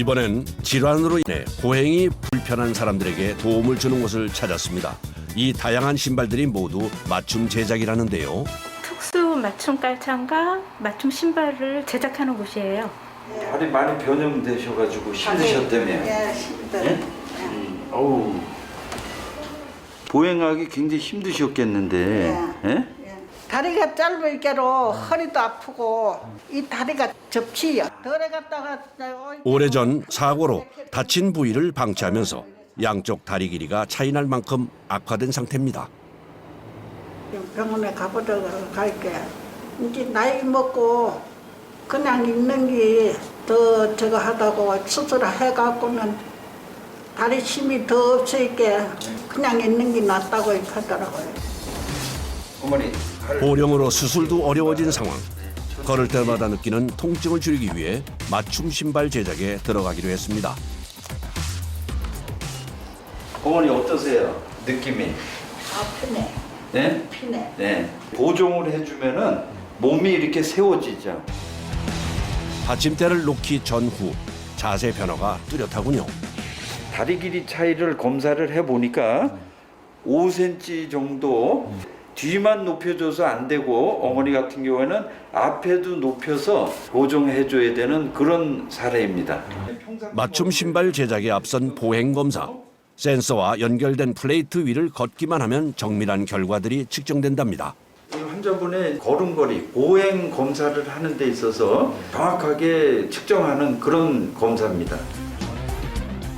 이번엔 질환으로 인해 보행이 불편한 사람들에게 도움을 주는 곳을 찾았습니다. 이 다양한 신발들이 모두 맞춤 제작이라는데요. 특수 맞춤 깔창과 맞춤 신발을 제작하는 곳이에요. 다리 많이 변형되셔가지고 힘드셨다며. 예, 힘들어요. 예? 어우. 보행하기 굉장히 힘드셨겠는데. 예? 다리가 짧으니까로 허리도 아프고 이 다리가 접히요. 덜에 갔다가 오래전 사고로 다친 부위를 방치하면서 양쪽 다리 길이가 차이 날 만큼 악화된 상태입니다. 병원에 가보다가 갈게. 이제 나이 먹고 그냥 있는 게 더 저거 하다고 수술해갖고는 다리 힘이 더 없으니까 그냥 있는 게 낫다고 하더라고요. 어머니. 보령으로 수술도 어려워진 상황. 걸을 때마다 느끼는 통증을 줄이기 위해 맞춤 신발 제작에 들어가기로 했습니다. 어머니 어떠세요? 느낌이? 피네. 네? 피네. 네. 보정을 해주면은 몸이 이렇게 세워지죠. 받침대를 놓기 전후 자세 변화가 뚜렷하군요. 다리 길이 차이를 검사를 해보니까 5cm 정도 뒤만 높여줘서 안 되고 어머니 같은 경우에는 앞에도 높여서 보정해줘야 되는 그런 사례입니다. 맞춤 신발 제작에 앞선 보행 검사. 센서와 연결된 플레이트 위를 걷기만 하면 정밀한 결과들이 측정된답니다. 이 환자분의 걸음걸이, 보행 검사를 하는 데 있어서 정확하게 측정하는 그런 검사입니다.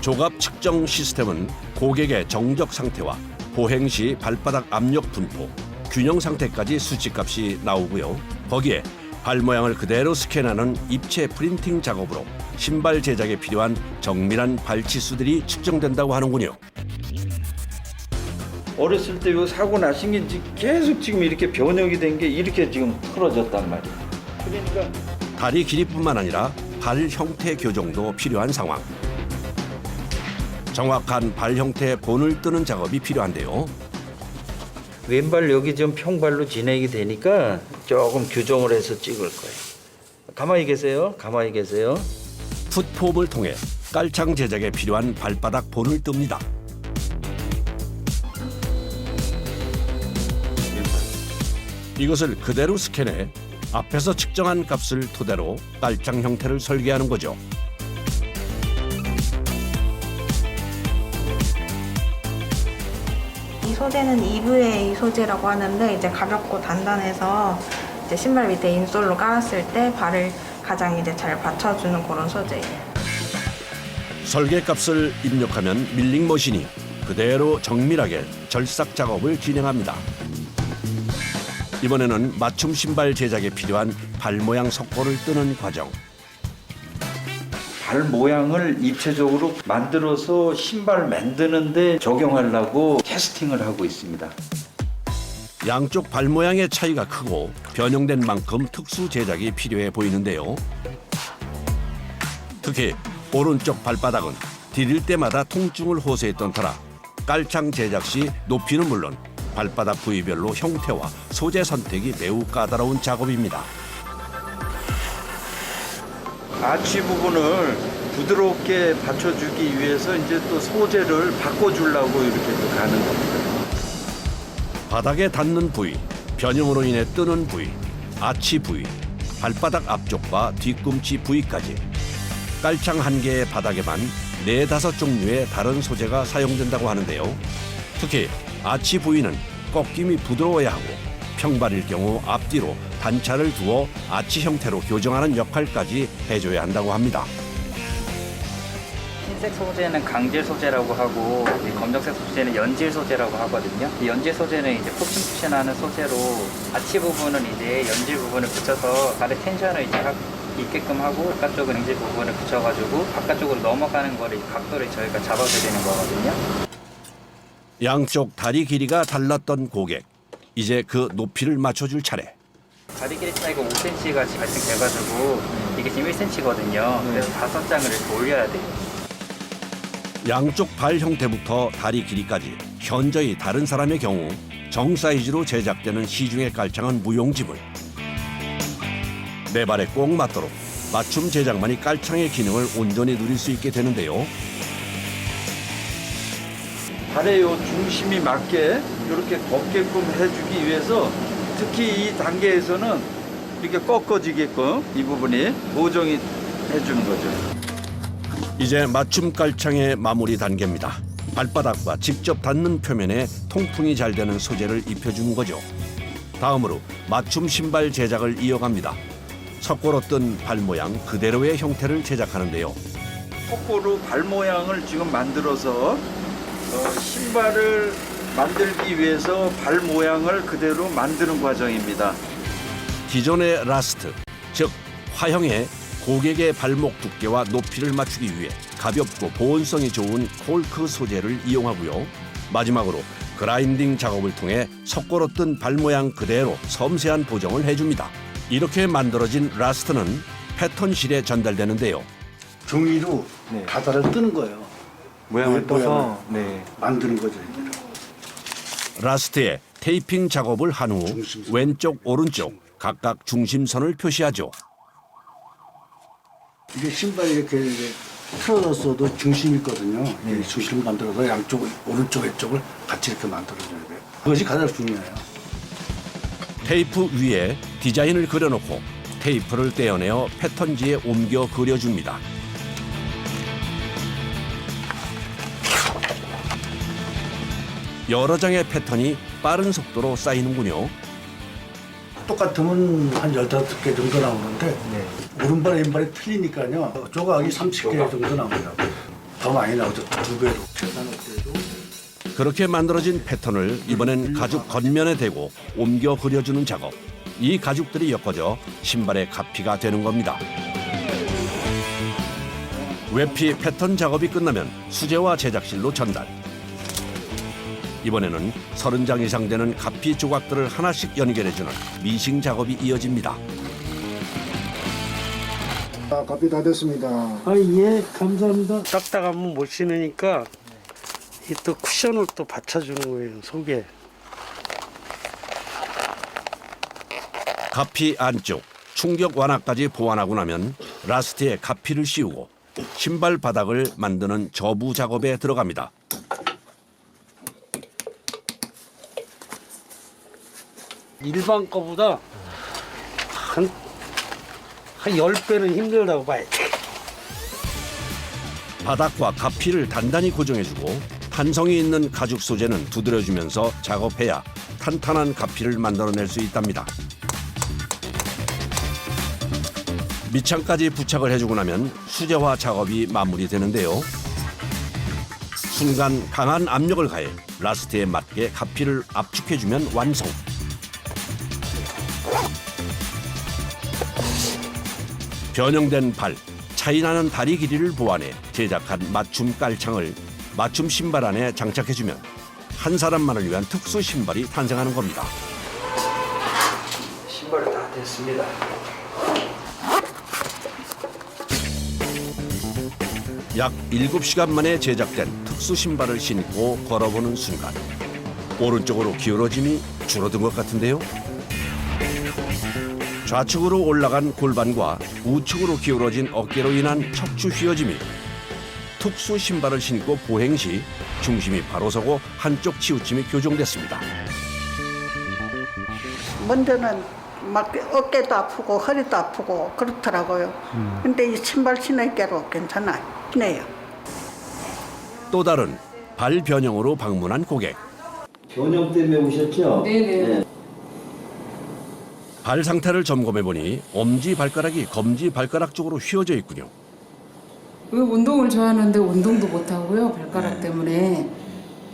조갑 측정 시스템은 고객의 정적 상태와 보행 시 발바닥 압력 분포, 균형 상태까지 수치값이 나오고요. 거기에 발 모양을 그대로 스캔하는 입체 프린팅 작업으로 신발 제작에 필요한 정밀한 발치수들이 측정된다고 하는군요. 어렸을 때 이 사고 나신 게 계속 지금 이렇게 변형이 된 게 이렇게 지금 틀어졌단 말이에요. 그러니까 다리 길이뿐만 아니라 발 형태 교정도 필요한 상황. 정확한 발 형태의 본을 뜨는 작업이 필요한데요. 왼발 여기 좀 평발로 진행이 되니까 조금 교정을 해서 찍을 거예요. 가만히 계세요. 가만히 계세요. 풋폼을 통해 깔창 제작에 필요한 발바닥 본을 뜹니다. 이것을 그대로 스캔해 앞에서 측정한 값을 토대로 깔창 형태를 설계하는 거죠. 이 소재는 EVA 소재라고 하는데 이제 가볍고 단단해서 이제 신발 밑에 인솔로 깔았을 때 발을 가장 이제 잘 받쳐주는 그런 소재예요. 설계 값을 입력하면 밀링 머신이 그대로 정밀하게 절삭 작업을 진행합니다. 이번에는 맞춤 신발 제작에 필요한 발 모양 석고를 뜨는 과정. 발 모양을 입체적으로 만들어서 신발 만드는데 적용하려고 테스팅을 하고 있습니다. 양쪽 발 모양의 차이가 크고 변형된 만큼 특수 제작이 필요해 보이는데요. 특히 오른쪽 발바닥은 디딜 때마다 통증을 호소했던 터라 깔창 제작 시 높이는 물론 발바닥 부위별로 형태와 소재 선택이 매우 까다로운 작업입니다. 아치 부분을 부드럽게 받쳐주기 위해서 이제 또 소재를 바꿔주려고 이렇게 또 가는 겁니다. 바닥에 닿는 부위, 변형으로 인해 뜨는 부위, 아치 부위, 발바닥 앞쪽과 뒤꿈치 부위까지 깔창 한 개의 바닥에만 4-5 종류의 다른 소재가 사용된다고 하는데요. 특히 아치 부위는 꺾임이 부드러워야 하고 평발일 경우 앞뒤로 단차를 두어 아치 형태로 교정하는 역할까지 해줘야 한다고 합니다. 흰색 소재는 강질 소재라고 하고 이 검정색 소재는 연질 소재라고 하거든요. 이 연질 소재는 이제 푹신푹신하는 소재로 아치 부분은 이제 연질 부분을 붙여서 발의 텐션을 이제 있게끔 하고 바깥쪽은 연질 부분을 붙여가지고 바깥쪽으로 넘어가는 거를 이 각도를 저희가 잡아드리는 거거든요. 양쪽 다리 길이가 달랐던 고객. 이제 그 높이를 맞춰줄 차례. 다리 길이 차이가 5cm가 발생돼가지고 이게 지금 1cm거든요. 그래서 5장을 이렇게 올려야 돼요. 양쪽 발 형태부터 다리 길이까지 현저히 다른 사람의 경우 정 사이즈로 제작되는 시중의 깔창은 무용지물. 내 발에 꼭 맞도록 맞춤 제작만이 깔창의 기능을 온전히 누릴 수 있게 되는데요. 발의 요 중심이 맞게 이렇게 걷게끔 해주기 위해서 특히 이 단계에서는 이렇게 꺾어지게끔 이 부분이 보정이 해주는 거죠. 이제 맞춤 깔창의 마무리 단계입니다. 발바닥과 직접 닿는 표면에 통풍이 잘 되는 소재를 입혀주는 거죠. 다음으로 맞춤 신발 제작을 이어갑니다. 석고로 뜬 발 모양 그대로의 형태를 제작하는데요. 거꾸로 발 모양을 지금 만들어서 신발을 만들기 위해서 발 모양을 그대로 만드는 과정입니다. 기존의 라스트, 즉 화형의 고객의 발목 두께와 높이를 맞추기 위해 가볍고 보온성이 좋은 콜크 소재를 이용하고요. 마지막으로 그라인딩 작업을 통해 석고로 뜬 발 모양 그대로 섬세한 보정을 해줍니다. 이렇게 만들어진 라스트는 패턴실에 전달되는데요. 종이로 바다를 뜨는 거예요. 모양을 떠서 만드는 거죠. 라스트에 테이핑 작업을 한 후 왼쪽, 오른쪽 각각 중심선을 표시하죠. 이게 신발이 이렇게 틀어졌어도 중심이 있거든요. 이 중심을 만들어서 양쪽, 오른쪽, 왼쪽을 같이 이렇게 만들어줘야 돼요. 그것이 가장 중요해요. 테이프 위에 디자인을 그려놓고 테이프를 떼어내어 패턴지에 옮겨 그려줍니다. 여러 장의 패턴이 빠른 속도로 쌓이는군요. 똑같으면 한 15개 정도 나오는데 오른발, 왼발이 틀리니까요. 조각이 30개 정도 나옵니다. 더 많이 나오죠. 2배로 계산할 때도. 그렇게 만들어진 패턴을 이번엔 가죽 겉면에 대고 옮겨 그려주는 작업. 이 가죽들이 엮어져 신발의 가피가 되는 겁니다. 외피 패턴 작업이 끝나면 수제화 제작실로 전달. 이번에는 30장 이상 되는 가피 조각들을 하나씩 연결해주는 미싱 작업이 이어집니다. 커피 다 됐습니다. 예, 감사합니다. 딱딱하면 못 신으니까 이 또 쿠션을 또 받쳐주는 거예요, 속에. 가피 안쪽 충격 완화까지 보완하고 나면 라스트에 가피를 씌우고 신발 바닥을 만드는 저부 작업에 들어갑니다. 일반 거보다 한 10배는 힘들다고 봐야 돼. 바닥과 가피를 단단히 고정해주고 탄성이 있는 가죽 소재는 두드려주면서 작업해야 탄탄한 가피를 만들어낼 수 있답니다. 밑창까지 부착을 해주고 나면 수제화 작업이 마무리되는데요. 순간 강한 압력을 가해 라스트에 맞게 가피를 압축해주면 완성. 변형된 발, 차이나는 다리 길이를 보완해 제작한 맞춤 깔창을 맞춤 신발 안에 장착해주면 한 사람만을 위한 특수 신발이 탄생하는 겁니다. 신발 다 됐습니다. 약 7시간 만에 제작된 특수 신발을 신고 걸어보는 순간 오른쪽으로 기울어짐이 줄어든 것 같은데요. 좌측으로 올라간 골반과 우측으로 기울어진 어깨로 인한 척추 휘어짐이 특수 신발을 신고 보행 시 중심이 바로 서고 한쪽 치우침이 교정됐습니다. 먼저는 막 어깨도 아프고 허리도 아프고 그렇더라고요. 근데 이 신발 신으니까 괜찮아요. 신어요. 또 다른 발 변형으로 방문한 고객. 변형 때문에 오셨죠? 네네. 발 상태를 점검해 보니 엄지 발가락이 검지 발가락 쪽으로 휘어져 있군요. 운동을 좋아하는데 운동도 못 하고요. 발가락 때문에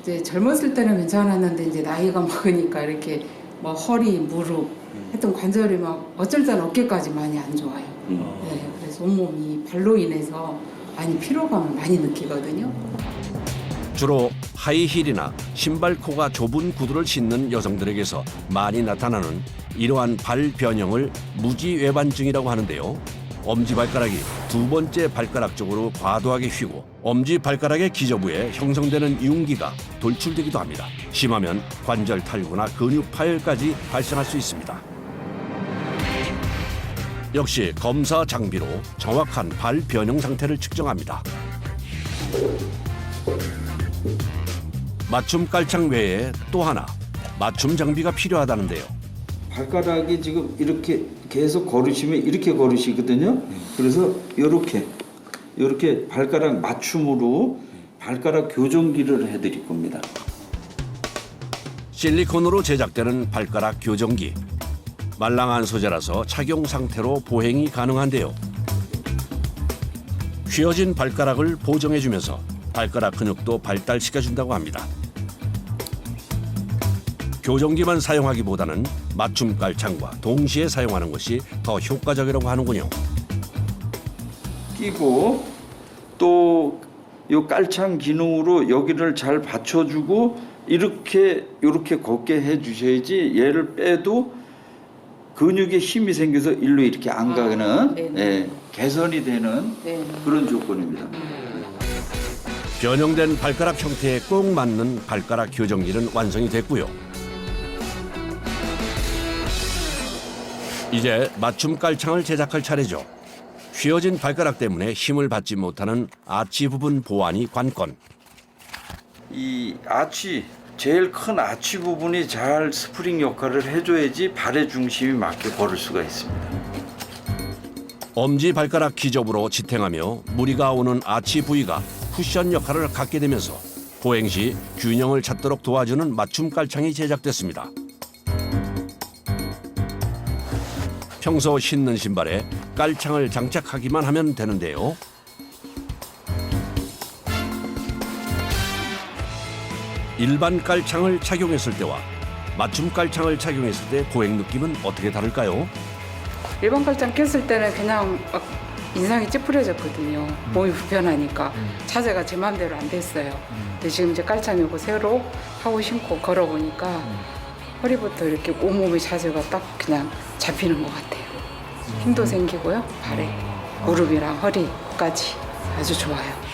이제 젊었을 때는 괜찮았는데 이제 나이가 먹으니까 이렇게 뭐 허리, 무릎 했던 관절이 막 어쩔 땐 어깨까지 많이 안 좋아요. 네, 그래서 온몸이 발로 인해서 많이 피로감을 많이 느끼거든요. 주로 하이힐이나 신발 코가 좁은 구두를 신는 여성들에게서 많이 나타나는 이러한 발 변형을 무지외반증이라고 하는데요. 엄지발가락이 두 번째 발가락 쪽으로 과도하게 휘고 엄지발가락의 기저부에 형성되는 융기가 돌출되기도 합니다. 심하면 관절 탈구나 근육 파열까지 발생할 수 있습니다. 역시 검사 장비로 정확한 발 변형 상태를 측정합니다. 맞춤 깔창 외에 또 하나 맞춤 장비가 필요하다는데요. 발가락이 지금 이렇게 계속 걸으시면 이렇게 걸으시거든요. 그래서 이렇게 발가락 맞춤으로 발가락 교정기를 해드릴 겁니다. 실리콘으로 제작되는 발가락 교정기. 말랑한 소재라서 착용 상태로 보행이 가능한데요. 휘어진 발가락을 보정해주면서 발가락 근육도 발달시켜준다고 합니다. 교정기만 사용하기보다는 맞춤 깔창과 동시에 사용하는 것이 더 효과적이라고 하는군요. 끼고 또 이 깔창 기능으로 여기를 잘 받쳐주고 이렇게 걷게 해주셔야지 얘를 빼도 근육에 힘이 생겨서 일로 이렇게 안 가는 개선이 되는 그런 조건입니다. 변형된 발가락 형태에 꼭 맞는 발가락 교정기는 완성이 됐고요. 이제 맞춤 깔창을 제작할 차례죠. 휘어진 발가락 때문에 힘을 받지 못하는 아치 부분 보완이 관건. 이 아치, 제일 큰 아치 부분이 잘 스프링 역할을 해줘야지 발의 중심이 맞게 걸을 수가 있습니다. 엄지 발가락 기접으로 지탱하며 무리가 오는 아치 부위가 쿠션 역할을 갖게 되면서 보행 시 균형을 찾도록 도와주는 맞춤 깔창이 제작됐습니다. 평소 신는 신발에 깔창을 장착하기만 하면 되는데요. 일반 깔창을 착용했을 때와 맞춤 깔창을 착용했을 때 보행 느낌은 어떻게 다를까요? 일반 깔창 꼈을 때는 그냥 막 인상이 찌푸려졌거든요. 몸이 불편하니까 자세가 제 마음대로 안 됐어요. 근데 지금 이제 깔창이고 새로 하고 신고 걸어보니까 허리부터 이렇게 온몸의 자세가 딱 그냥 잡히는 것 같아요. 힘도 생기고요. 발에 무릎이랑 허리까지 아주 좋아요.